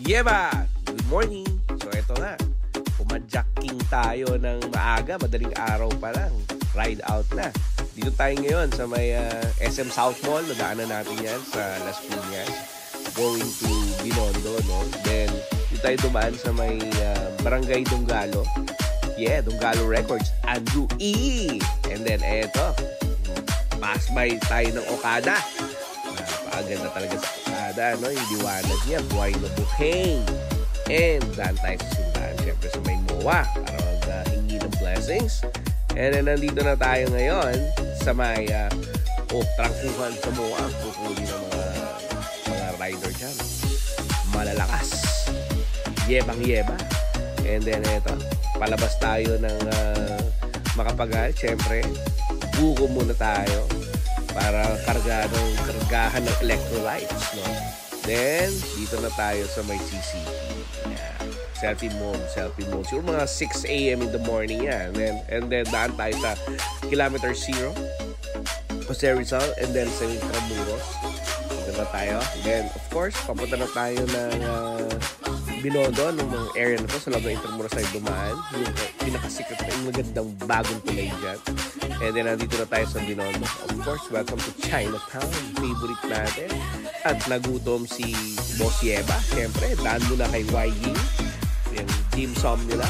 Yeba! Good morning! So ito na, pumadjacking tayo ng maaga, madaling araw pa lang. Ride out na. Dito tayo ngayon sa may SM South Mall. Nadaanan natin yan sa Las Piñas. Going to Binondo, no? Then, dito tayo dumaan sa may Barangay Donggalo. Yeah, Donggalo Records. Andrew E! And then, eto, pass by tayo ng Okada. Napakaganda talaga sa Okada, no? Yung liwanag niya, buhay na buhay. And daan tayo sa simbahan, syempre sa may MOA para maghingi ng blessings. And then nandito na tayo ngayon sa may trangkuhan sa MOA. Pupuli ng mga rider dyan. Malalakas. Yebang-yeba. And then eto, palabas tayo ng Makapagal. Syempre, buko muna tayo para kargahan ng electrolytes, no? Then, dito na tayo sa may CCP. Yeah. Selfie mode. Siguro mga 6 a.m. in the morning yan. And then, daan tayo sa Kilometer 0, Jose Rizal, and then sa Intramuros. Dito na tayo. Then, of course, papunta na tayo ng Binondo, ng mga area na to, sa loob ng Intramuros tayo dumaan. Yung pinakasikat na yung magandang bagong tulay dyan. And then, nandito na tayo sa Binondo. Of course, welcome to Chinatown. Favorite natin. At nagutom si Boss Yeba. Siyempre, daan muna kay YG. Yung dim sum nila.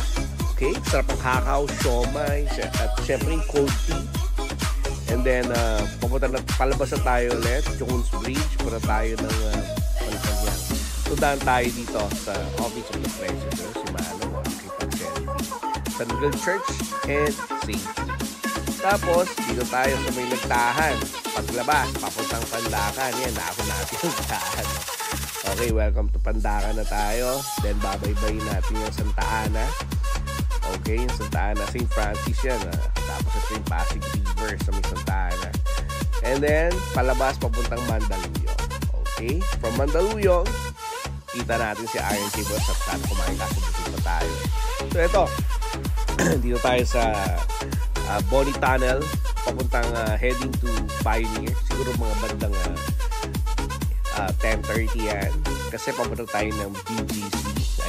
Okay? Sarap ang kakao, siomay, at siyempre yung cold tea. And then, palabas na tayo ulit. Jones Bridge. Para tayo ng Malacanang. So, daan tayo dito sa Office of the President. Si Mano. San Miguel Church and St. Tapos, dito tayo sa may nagtahan. Paglabas, papuntang Pandakan. Yan, naako natin yung tahan. Okay, welcome to Pandakan na tayo. Then, babaybay natin yung Santa Ana. Okay, yung Santa Ana. St. Francis yan. Tapos, ito yung Pasig River sa may Santa Ana. And then, palabas, papuntang Mandaluyong. Okay, from Mandaluyong, kita natin si Iron Cable sa saan kumain kasunod pa tayo. So, ito. Dito tayo sa Bonnie Tunnel, papuntang heading to Pioneer. Siguro mga bandang 10:30 yan. Kasi papunta tayo ng BGC.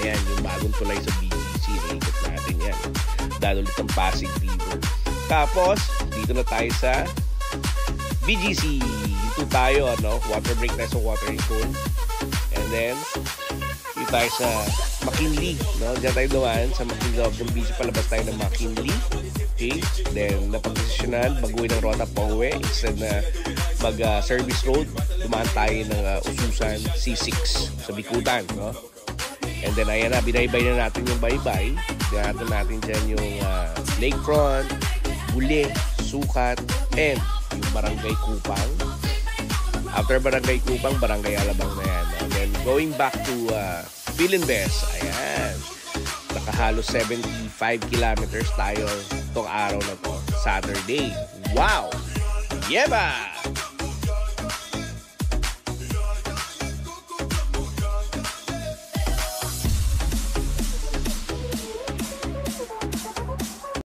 Ayan, yung bagong tulay sa BGC. Naikot natin yan. Dahil ulit ang Pasig River. Tapos, dito na tayo sa BGC. Dito tayo, water break tayo sa watering cone. And then, dito tayo sa McKinley. Diyan tayo dumaan sa McKinley of the BGC. Palabas tayo ng McKinley. Okay, then napag-desisyonan, baguhin ng rota pa uwi. Instead na mag-service road, dumaan tayo ng Ususan C6 sa Bikutan, no? And then ayan na, binaybay na natin yung baybay. Dinatan natin dyan yung Lakefront, Bule, Sukat, and yung Barangay Kupang. After Barangay Kupang, Barangay Alabang na yan, no? And then going back to Bilinbes, ayan. Nakahalos 75 kilometers tayo itong araw na to, Saturday. Wow! Yeba!